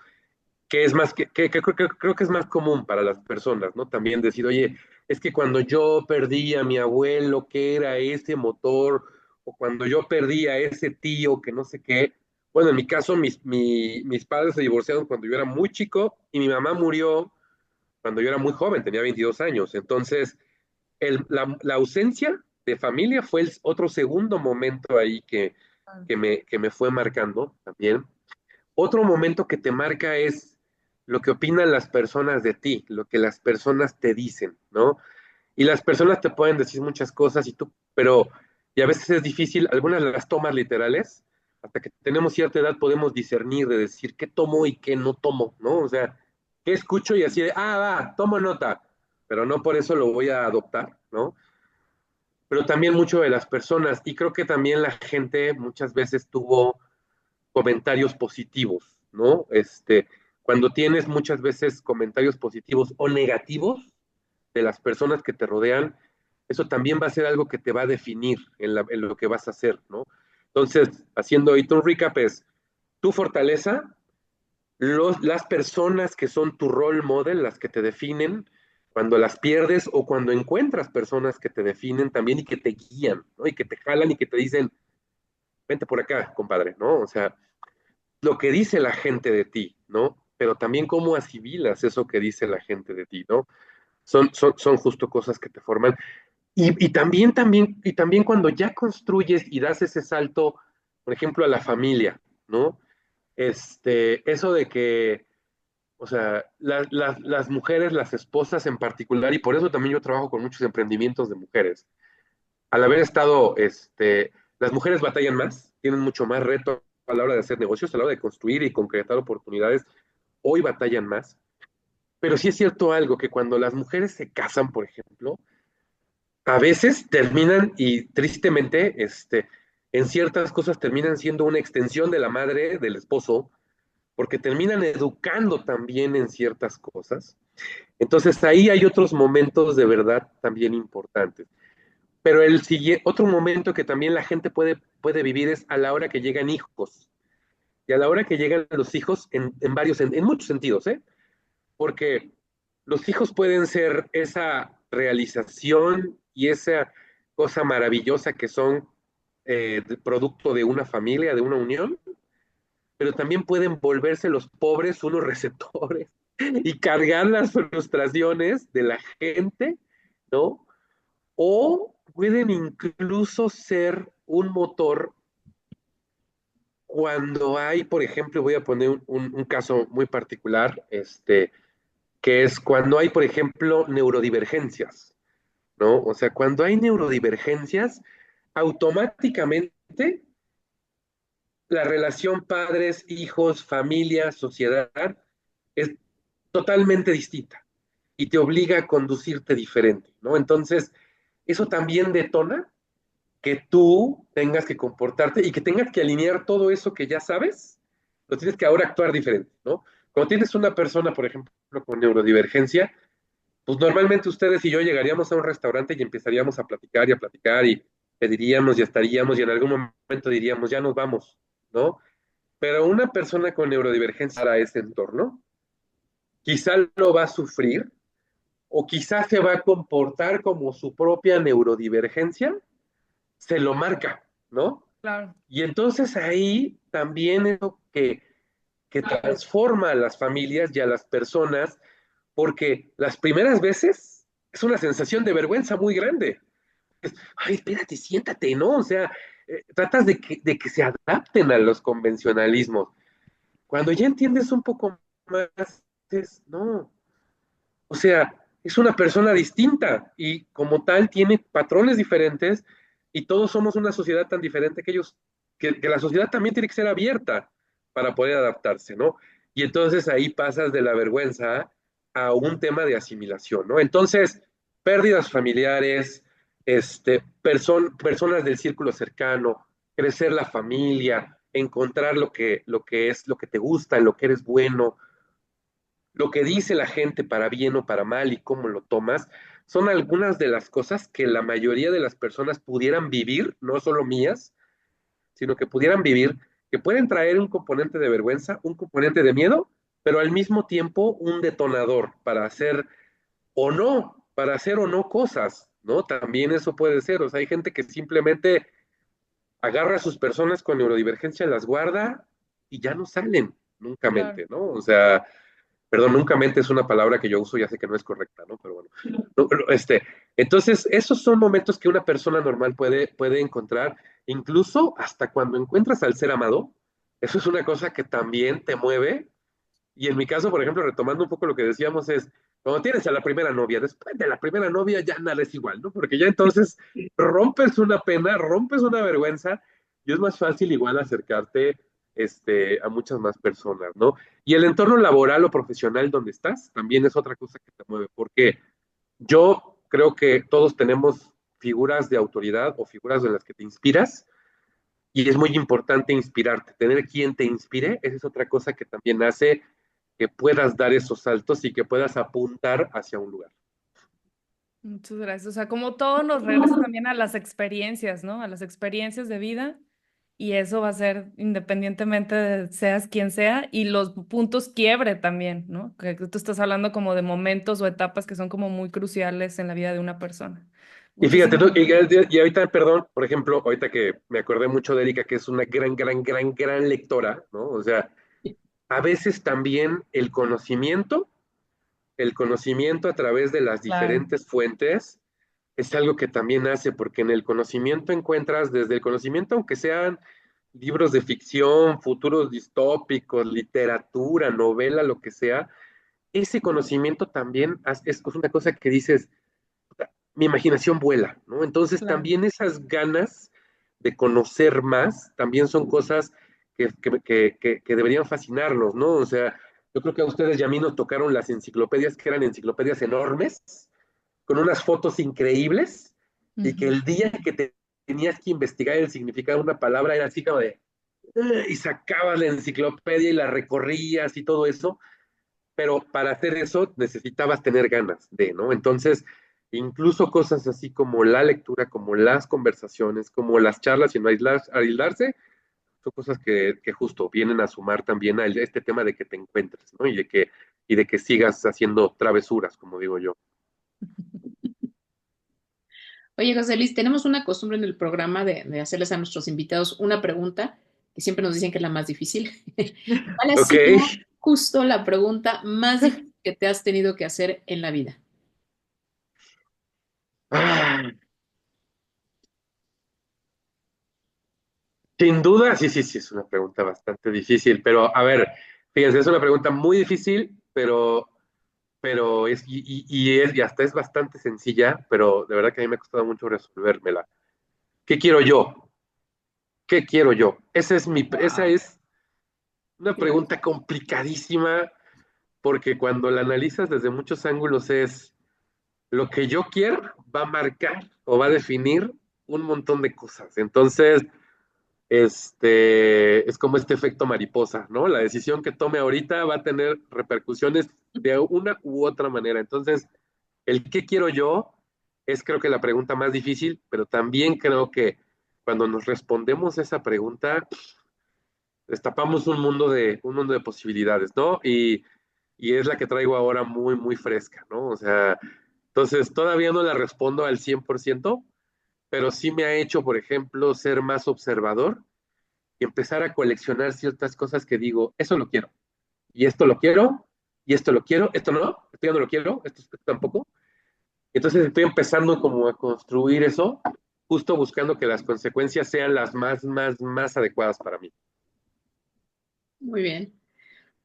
Que es más creo que es más común para las personas, ¿no? También decir, oye, es que cuando yo perdí a mi abuelo, que era ese motor, o cuando yo perdí a ese tío, que no sé qué. Bueno, en mi caso, mis padres se divorciaron cuando yo era muy chico y mi mamá murió cuando yo era muy joven, tenía 22 años. Entonces, la ausencia de familia fue el otro segundo momento ahí que me fue marcando también. Otro momento que te marca es lo que opinan las personas de ti, lo que las personas te dicen, ¿no? Y las personas te pueden decir muchas cosas y a veces es difícil, algunas las tomas literales, hasta que tenemos cierta edad podemos discernir de decir qué tomo y qué no tomo, ¿no? O sea, qué escucho y así de, va, tomo nota, pero no por eso lo voy a adoptar, ¿no? Pero también mucho de las personas, y creo que también la gente muchas veces tuvo comentarios positivos, ¿no? Cuando tienes muchas veces comentarios positivos o negativos de las personas que te rodean, eso también va a ser algo que te va a definir en lo que vas a hacer, ¿no? Entonces, haciendo ahorita un recap es tu fortaleza, las personas que son tu role model, las que te definen, cuando las pierdes o cuando encuentras personas que te definen también y que te guían, ¿no? Y que te jalan y que te dicen, vente por acá, compadre, ¿no? O sea, lo que dice la gente de ti, ¿no? Pero también cómo asimilas eso que dice la gente de ti, ¿no? Son justo cosas que te forman. Y también cuando ya construyes y das ese salto, por ejemplo, a la familia, ¿no? Eso de que O sea, las mujeres, las esposas en particular, y por eso también yo trabajo con muchos emprendimientos de mujeres. Al haber estado, las mujeres batallan más, tienen mucho más reto a la hora de hacer negocios, a la hora de construir y concretar oportunidades, hoy batallan más. Pero sí es cierto algo, que cuando las mujeres se casan, por ejemplo, a veces terminan, y tristemente, en ciertas cosas terminan siendo una extensión de la madre, del esposo, porque terminan educando también en ciertas cosas. Entonces ahí hay otros momentos de verdad también importantes. Pero otro momento que también la gente puede vivir es a la hora que llegan hijos. Y a la hora que llegan los hijos en muchos sentidos, ¿eh? Porque los hijos pueden ser esa realización y esa cosa maravillosa que son producto de una familia, de una unión, pero también pueden volverse los pobres unos receptores y cargar las frustraciones de la gente, ¿no? O pueden incluso ser un motor cuando hay, por ejemplo, voy a poner un caso muy particular, que es cuando hay, por ejemplo, neurodivergencias, ¿no? O sea, cuando hay neurodivergencias, automáticamente la relación padres, hijos, familia, sociedad es totalmente distinta y te obliga a conducirte diferente, ¿no? Entonces, eso también detona que tú tengas que comportarte y que tengas que alinear todo eso que ya sabes, lo tienes que ahora actuar diferente, ¿no? Cuando tienes una persona, por ejemplo, con neurodivergencia, pues normalmente ustedes y yo llegaríamos a un restaurante y empezaríamos a platicar y pediríamos y estaríamos y en algún momento diríamos, ya nos vamos, ¿no? Pero una persona con neurodivergencia para ese entorno, quizá lo va a sufrir o quizá se va a comportar como su propia neurodivergencia, se lo marca, ¿no? Claro. Y entonces ahí también es lo que transforma a las familias y a las personas, porque las primeras veces es una sensación de vergüenza muy grande. Ay, espérate, siéntate, ¿no? O sea, tratas de que se adapten a los convencionalismos. Cuando ya entiendes un poco más, no, o sea, es una persona distinta y como tal tiene patrones diferentes y todos somos una sociedad tan diferente que ellos, que la sociedad también tiene que ser abierta para poder adaptarse, ¿no? Y entonces ahí pasas de la vergüenza a un tema de asimilación, ¿no? Entonces, pérdidas familiares, personas del círculo cercano, crecer la familia, encontrar lo que es, lo que te gusta, en lo que eres bueno, lo que dice la gente para bien o para mal y cómo lo tomas, son algunas de las cosas que la mayoría de las personas pudieran vivir, no solo mías, sino que pudieran vivir, que pueden traer un componente de vergüenza, un componente de miedo, pero al mismo tiempo un detonador para hacer o no cosas, ¿no? También eso puede ser, o sea, hay gente que simplemente agarra a sus personas con neurodivergencia, las guarda y ya no salen nunca Claro. mente, ¿no? O sea, perdón, nunca mente es una palabra que yo uso, ya sé que no es correcta, ¿no? Pero bueno. Entonces, esos son momentos que una persona normal puede encontrar, incluso hasta cuando encuentras al ser amado, eso es una cosa que también te mueve. Y en mi caso, por ejemplo, retomando un poco lo que decíamos, es cuando tienes a la primera novia, después de la primera novia ya nada es igual, ¿no? Porque ya entonces rompes una pena, rompes una vergüenza y es más fácil igual acercarte a muchas más personas, ¿no? Y el entorno laboral o profesional donde estás también es otra cosa que te mueve, porque yo creo que todos tenemos figuras de autoridad o figuras en las que te inspiras y es muy importante inspirarte, tener quien te inspire, esa es otra cosa que también hace que puedas dar esos saltos y que puedas apuntar hacia un lugar. Muchas gracias. O sea, como todo nos regresa también a las experiencias, ¿no? A las experiencias de vida. Y eso va a ser independientemente de seas quien sea. Y los puntos quiebre también, ¿no? Que tú estás hablando como de momentos o etapas que son como muy cruciales en la vida de una persona. Y fíjate, Muchísimas gracias. y ahorita, perdón, por ejemplo, ahorita que me acordé mucho de Erika, que es una gran lectora, ¿no? O sea, a veces también el conocimiento a través de las Claro. diferentes fuentes es algo que también hace, porque en el conocimiento encuentras desde el conocimiento, aunque sean libros de ficción, futuros distópicos, literatura, novela, lo que sea, ese conocimiento también es una cosa que dices, mi imaginación vuela, ¿no? Entonces Claro. también esas ganas de conocer más también son cosas que deberían fascinarnos, ¿no? O sea, yo creo que a ustedes y a mí nos tocaron las enciclopedias, que eran enciclopedias enormes, con unas fotos increíbles, y que Ujú. el día que tenías que investigar el significado de una palabra era así como de, y sacabas la enciclopedia y la recorrías y todo eso, pero para hacer eso necesitabas tener ganas de, ¿no? Entonces, incluso cosas así como la lectura, como las conversaciones, como las charlas y no aislarse, son cosas que justo vienen a sumar también a este tema de que te encuentres, ¿no? Y de que sigas haciendo travesuras, como digo yo. Oye, José Luis, tenemos una costumbre en el programa de hacerles a nuestros invitados una pregunta que siempre nos dicen que es la más difícil. ¿Cuál ha Ok. sido justo la pregunta más difícil que te has tenido que hacer en la vida? Ah, sin duda, sí, sí, sí, es una pregunta bastante difícil, pero a ver, fíjense, es una pregunta muy difícil, pero y hasta es bastante sencilla, pero de verdad que a mí me ha costado mucho resolvérmela. ¿Qué quiero yo? ¿Qué quiero yo? Esa Wow, es una pregunta complicadísima porque cuando la analizas desde muchos ángulos es lo que yo quiero va a marcar o va a definir un montón de cosas. Entonces, es como este efecto mariposa, ¿no? La decisión que tome ahorita va a tener repercusiones de una u otra manera. Entonces, el qué quiero yo es creo que la pregunta más difícil, pero también creo que cuando nos respondemos esa pregunta, destapamos un mundo de posibilidades, ¿no? Y es la que traigo ahora muy, muy fresca, ¿no? O sea, entonces todavía no la respondo al 100%, pero sí me ha hecho, por ejemplo, ser más observador y empezar a coleccionar ciertas cosas que digo, eso lo quiero, y esto lo quiero, y esto lo quiero, esto no, esto ya no lo quiero, esto tampoco. Entonces estoy empezando como a construir eso, justo buscando que las consecuencias sean las más, más, más adecuadas para mí. muy bien.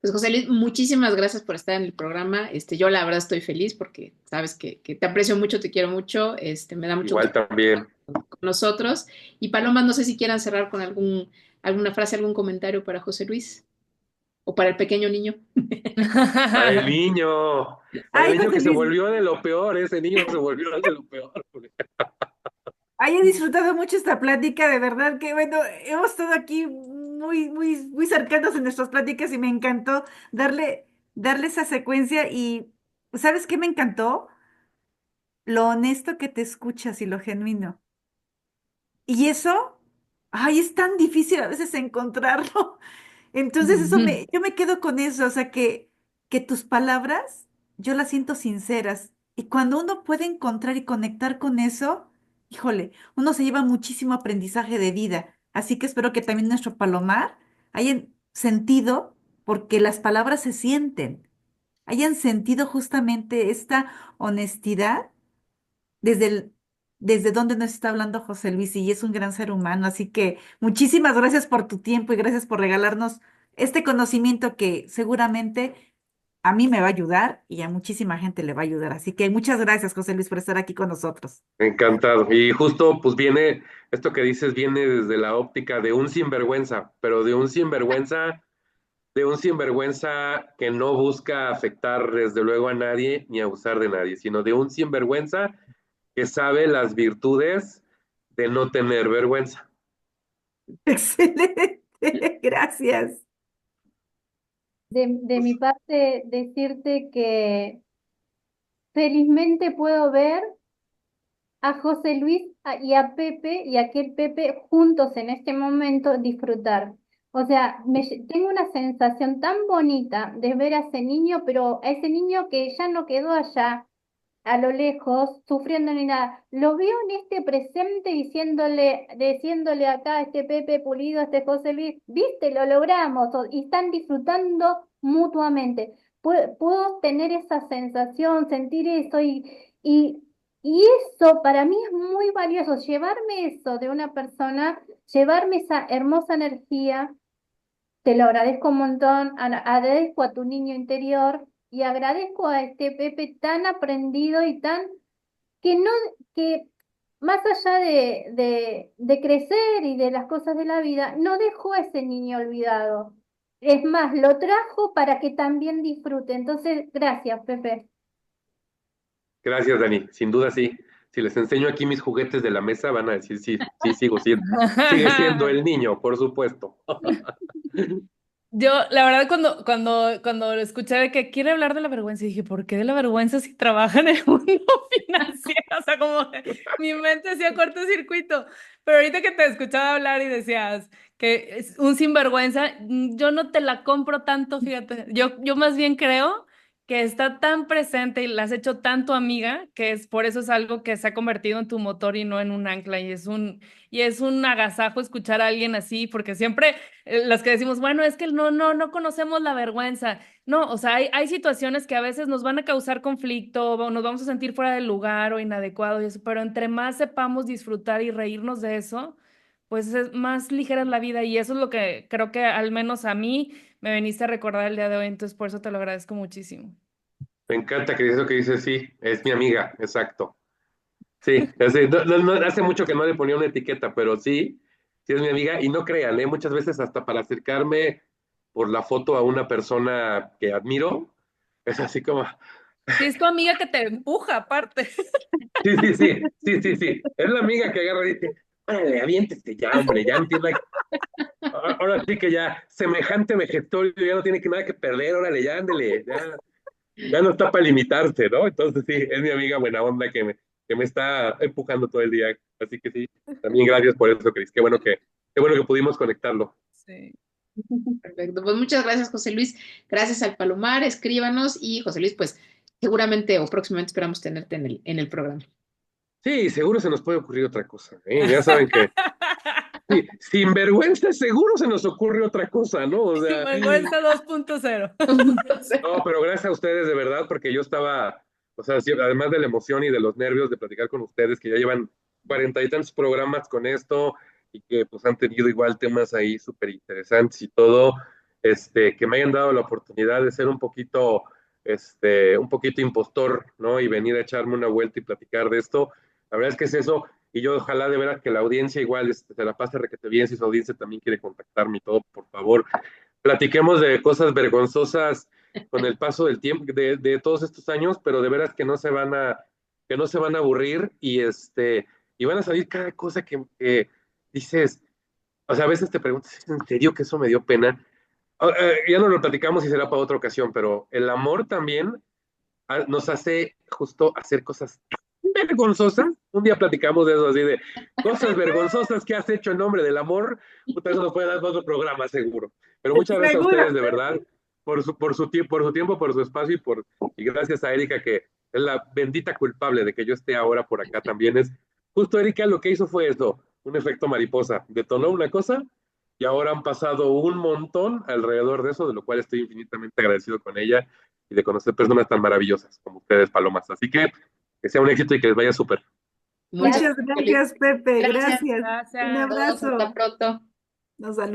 Pues José Luis, muchísimas gracias por estar en el programa. Yo la verdad estoy feliz porque sabes que te aprecio mucho, te quiero mucho, me da mucho Igual gusto también. con nosotros. Y Paloma, no sé si quieran cerrar con alguna frase, algún comentario para José Luis o para el pequeño niño. Para el niño, para el Ay, niño José que se Luis, volvió de lo peor, ese niño se volvió de lo peor. ay, he disfrutado mucho esta plática, de verdad que bueno, hemos estado aquí muy, muy, muy cercanos en nuestras pláticas y me encantó darle esa secuencia y ¿sabes qué me encantó? Lo honesto que te escuchas y lo genuino. Y eso, ay, es tan difícil a veces encontrarlo. Entonces yo me quedo con eso, o sea, que tus palabras yo las siento sinceras. Y cuando uno puede encontrar y conectar con eso, híjole, uno se lleva muchísimo aprendizaje de vida. Así que espero que también nuestro palomar hayan sentido, porque las palabras se sienten, hayan sentido justamente esta honestidad desde desde donde nos está hablando José Luis, y es un gran ser humano. Así que muchísimas gracias por tu tiempo y gracias por regalarnos este conocimiento que seguramente a mí me va a ayudar y a muchísima gente le va a ayudar. Así que muchas gracias, José Luis, por estar aquí con nosotros. Encantado. Y justo, pues esto que dices viene desde la óptica de un sinvergüenza, pero de un sinvergüenza que no busca afectar desde luego a nadie ni abusar de nadie, sino de un sinvergüenza que sabe las virtudes de no tener vergüenza. Excelente, gracias. De mi parte, decirte que felizmente puedo ver a José Luis y a Pepe y a aquel Pepe juntos en este momento disfrutar. O sea, tengo una sensación tan bonita de ver a ese niño, pero a ese niño que ya no quedó allá a lo lejos, sufriendo ni nada. Lo veo en este presente diciéndole acá a este Pepe Pulido, a este José Luis, viste, lo logramos, y están disfrutando mutuamente. Puedo tener esa sensación, sentir eso, y, y eso para mí es muy valioso, llevarme eso de una persona, llevarme esa hermosa energía. Te lo agradezco un montón, agradezco a tu niño interior y agradezco a este Pepe tan aprendido y tan que no, que más allá de crecer y de las cosas de la vida, no dejó a ese niño olvidado. Es más, lo trajo para que también disfrute. Entonces, gracias, Pepe. Gracias, Dani. Sin duda sí. Si les enseño aquí mis juguetes de la mesa, van a decir sí, sí, sigue siendo el niño, por supuesto. Yo, la verdad, cuando lo escuché de que quiere hablar de la vergüenza, dije, ¿por qué de la vergüenza si trabaja en el mundo financiero? O sea, como que mi mente hacía cortocircuito. Pero ahorita que te escuchaba hablar y decías que es un sinvergüenza, yo no te la compro tanto, fíjate. Yo más bien creo que está tan presente y la has hecho tanto amiga, que es por eso es algo que se ha convertido en tu motor y no en un ancla. Y es un agasajo escuchar a alguien así, porque siempre las que decimos, bueno, es que no conocemos la vergüenza. No, o sea, hay situaciones que a veces nos van a causar conflicto, o nos vamos a sentir fuera del lugar o inadecuado y eso, pero entre más sepamos disfrutar y reírnos de eso, pues es más ligera es la vida y eso es lo que creo que al menos a mí me veniste a recordar el día de hoy, entonces por eso te lo agradezco muchísimo. Me encanta que eso que dices, sí, es mi amiga, exacto. Sí, hace mucho que no le ponía una etiqueta, pero sí, sí es mi amiga. Y no crean, muchas veces hasta para acercarme por la foto a una persona que admiro, es así como, Sí, es tu amiga que te empuja aparte. sí, sí, sí, sí, sí, sí. Es la amiga que agarra y dice, órale, aviéntese ya, hombre, ya entiendo. Ahora sí que ya, semejante vejestorio, ya no tiene que nada que perder, órale, ya ándele, ya no está para limitarse, ¿no? Entonces sí, es mi amiga buena onda que me está empujando todo el día. Así que sí, también gracias por eso, Cris. Qué bueno que pudimos conectarlo. Sí. Perfecto. Pues muchas gracias, José Luis. Gracias al Palomar. Escríbanos y José Luis, pues seguramente o próximamente esperamos tenerte en el programa. Sí, seguro se nos puede ocurrir otra cosa, ¿eh? Ya saben que sí, sin vergüenza seguro se nos ocurre otra cosa, ¿no? O sea, Vergüenza 2.0. no, pero gracias a ustedes de verdad, porque yo estaba, o sea, sí, además de la emoción y de los nervios de platicar con ustedes, que ya llevan 40 y tantos programas con esto y que pues han tenido igual temas ahí súper interesantes y todo, que me hayan dado la oportunidad de ser un poquito impostor, ¿no? Y venir a echarme una vuelta y platicar de esto. La verdad es que es eso, y yo ojalá de veras que la audiencia igual se la pase requete bien, si su audiencia también quiere contactarme y todo, por favor, platiquemos de cosas vergonzosas con el paso del tiempo, de todos estos años, pero de veras que no se van a aburrir y van a salir cada cosa que dices, o sea, a veces te preguntas, ¿es en serio que eso me dio pena? Ya no lo platicamos y será para otra ocasión, pero el amor también nos hace justo hacer cosas vergonzosas. Un día platicamos de eso, así de cosas vergonzosas que has hecho en nombre del amor. Puta, eso nos puede dar otro programa, seguro. Pero muchas gracias a Seguro. ustedes, de verdad, por su tiempo, por su espacio y gracias a Erika, que es la bendita culpable de que yo esté ahora por acá también. Justo Erika lo que hizo fue eso, un efecto mariposa. Detonó una cosa y ahora han pasado un montón alrededor de eso, de lo cual estoy infinitamente agradecido con ella y de conocer personas tan maravillosas como ustedes, Palomas. Así que sea un éxito y que les vaya súper. Muchas Muchas gracias, José Luis. gracias, Pepe. Gracias Gracias. Un a Gracias. todos. Hasta abrazo. pronto. Nos saludos.